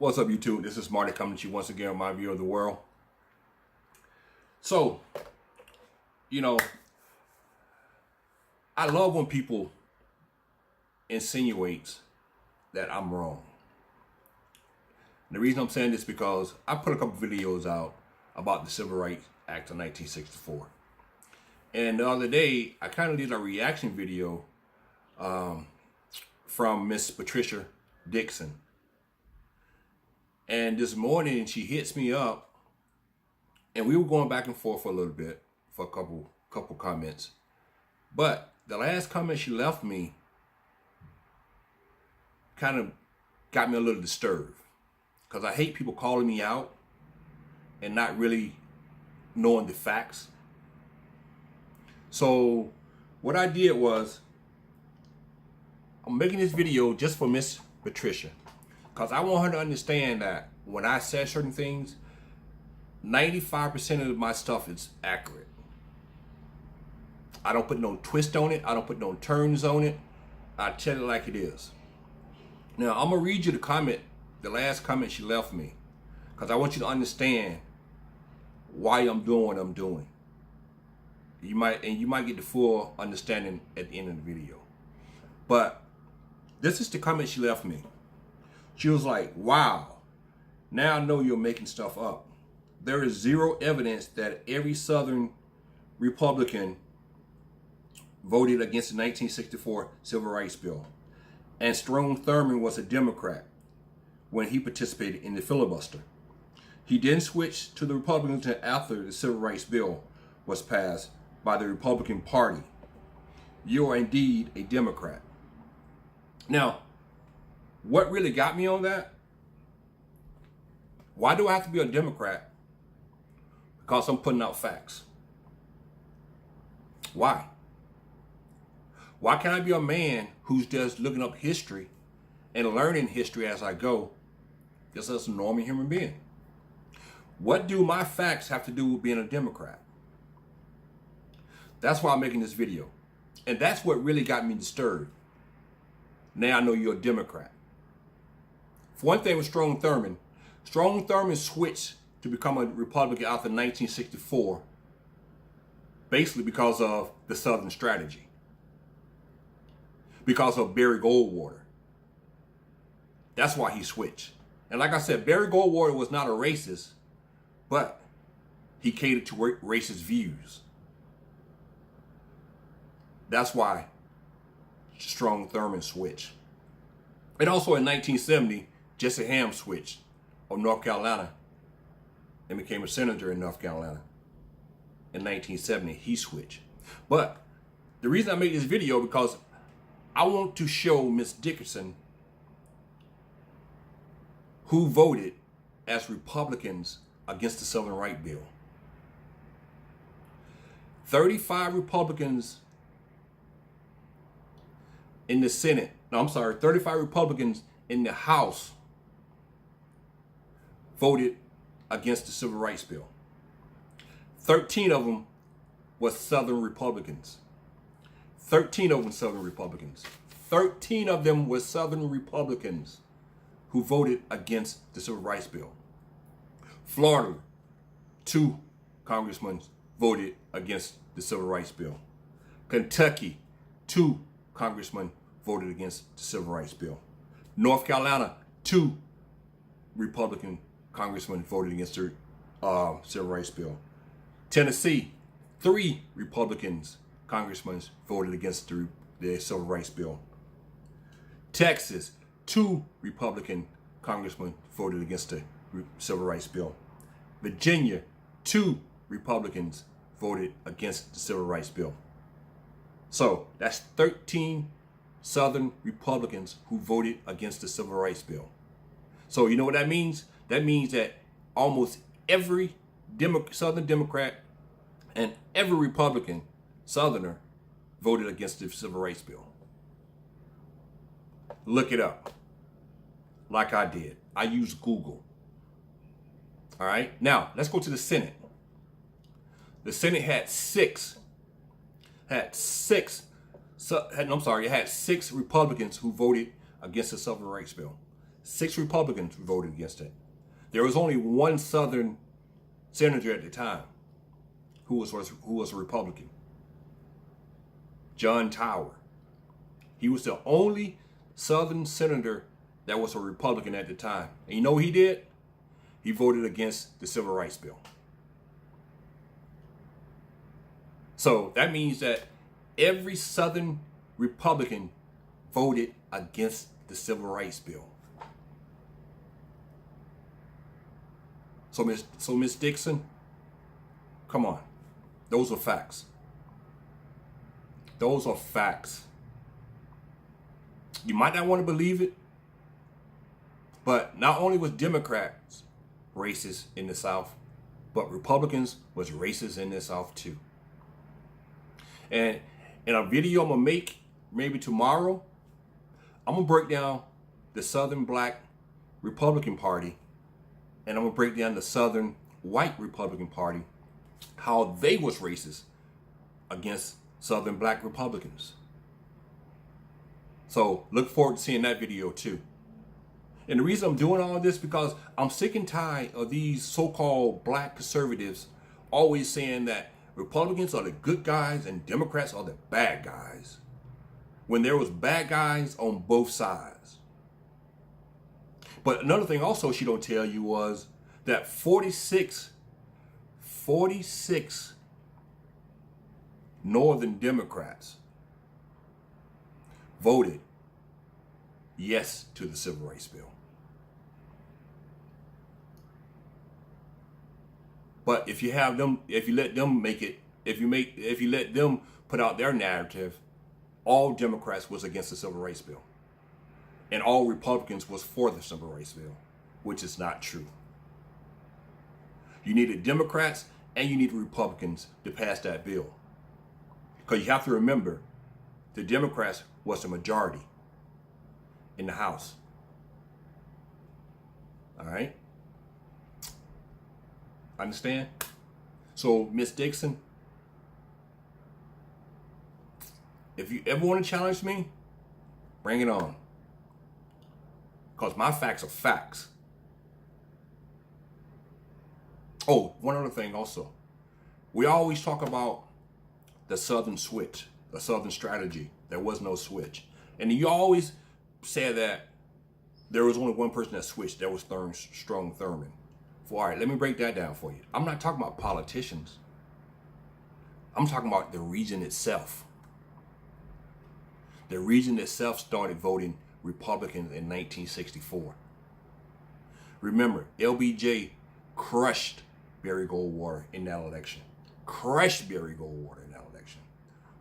What's up, YouTube? This is Marty coming to you once again with my view of the world. So, I love when people insinuate that I'm wrong. And the reason I'm saying this is because I put a couple videos out about the Civil Rights Act of 1964. And the other day, I kind of did a reaction video from Miss Patricia Dickson. And this morning she hits me up, and we were going back and forth for a little bit for a couple comments. But the last comment she left me kind of got me a little disturbed, because I hate people calling me out and not really knowing the facts. So what I did was, I'm making this video just for Miss Patricia, because I want her to understand that when I say certain things, 95% of my stuff is accurate. I don't put no twist on it. I don't put no turns on it. I tell it like it is. Now, I'm going to read you the last comment she left me, because I want you to understand why I'm doing what I'm doing. You might get the full understanding at the end of the video. But this is the comment she left me. She was like, "Wow, now I know you're making stuff up. There is zero evidence that every Southern Republican voted against the 1964 Civil Rights Bill. And Strom Thurmond was a Democrat when he participated in the filibuster. He then switched to the Republicans after the Civil Rights Bill was passed by the Republican Party. You are indeed a Democrat." Now, what really got me on that? Why do I have to be a Democrat? Because I'm putting out facts. Why? Why can't I be a man who's just looking up history and learning history as I go, just as a normal human being? What do my facts have to do with being a Democrat? That's why I'm making this video. And that's what really got me disturbed. Now I know you're a Democrat. For one thing with Strom Thurmond switched to become a Republican after 1964, basically because of the Southern strategy, because of Barry Goldwater. That's why he switched. And like I said, Barry Goldwater was not a racist, but he catered to racist views. That's why Strom Thurmond switched. And also in 1970, Jesse Ham switched on North Carolina and became a senator in North Carolina. In 1970, he switched. But the reason I made this video, because I want to show Miss Dickson who voted as Republicans against the Civil Rights Bill. 35 Republicans in the Senate. 35 Republicans in the House voted against the Civil Rights Bill. 13 of them was Southern Republicans. 13 of them Southern Republicans. 13 of them were Southern Republicans who voted against the Civil Rights Bill. Florida, 2 congressmen voted against the Civil Rights Bill. Kentucky, 2 congressmen voted against the Civil Rights Bill. North Carolina, 2 Republican congressmen voted against the Civil Rights Bill. Tennessee, 3 Republicans congressmen voted against the Civil Rights Bill. Texas, 2 Republican congressmen voted against the Civil Rights Bill. Virginia, 2 Republicans voted against the Civil Rights Bill. So that's 13 Southern Republicans who voted against the Civil Rights Bill. So you know what that means? That means that almost every Southern Democrat and every Republican Southerner voted against the Civil Rights Bill. Look it up, like I did. I used Google. All right, now let's go to the Senate. The Senate had six Republicans who voted against the Civil Rights Bill. 6 Republicans voted against it. There was only one Southern senator at the time who was a Republican, John Tower. He was the only Southern senator that was a Republican at the time. And you know what he did? He voted against the Civil Rights Bill. So that means that every Southern Republican voted against the Civil Rights Bill. So Miss Dickson, come on. Those are facts. Those are facts. You might not want to believe it, but not only was Democrats racist in the South, but Republicans was racist in the South too. And in a video I'm going to make maybe tomorrow, I'm going to break down the Southern Black Republican Party, and I'm going to break down the Southern White Republican Party, how they was racist against Southern Black Republicans. So look forward to seeing that video too. And the reason I'm doing all of this because I'm sick and tired of these so-called black conservatives always saying that Republicans are the good guys and Democrats are the bad guys, when there was bad guys on both sides. But another thing also she don't tell you was that 46 Northern Democrats voted yes to the Civil Rights Bill. But if you have them, if you let them make it, if you let them put out their narrative, all Democrats was against the Civil Rights Bill, and all Republicans was for the Civil Rights Bill, which is not true. You needed Democrats and you needed Republicans to pass that bill, because you have to remember, the Democrats was the majority in the House. All right. Understand? So, Miss Dickson, if you ever want to challenge me, bring it on. Because my facts are facts. Oh, one other thing also. We always talk about the Southern switch, the Southern strategy. There was no switch. And you always say that there was only one person that switched. That was Strom Thurmond. All right, let me break that down for you. I'm not talking about politicians. I'm talking about the region itself. The region itself started voting Republican in 1964. Remember, LBJ crushed Barry Goldwater in that election. Crushed Barry Goldwater in that election.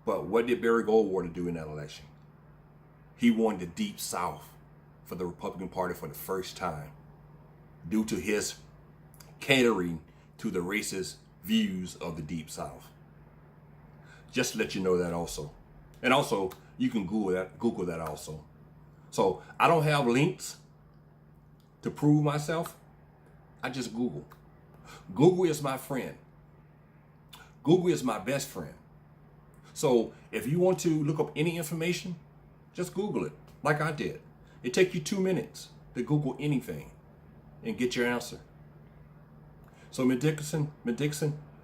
But what did Barry Goldwater do in that election? He won the Deep South for the Republican Party for the first time due to his catering to the racist views of the Deep South. Just to let you know that also. And also, you can Google that also. So I don't have links to prove myself. I just Google. Google is my friend. Google is my best friend. So if you want to look up any information, just Google it like I did. It takes you 2 minutes to Google anything and get your answer. So Miss Dickson,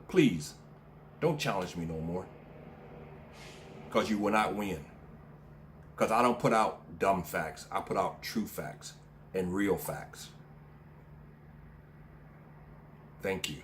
please don't challenge me no more, because you will not win. Because I don't put out dumb facts. I put out true facts and real facts. Thank you.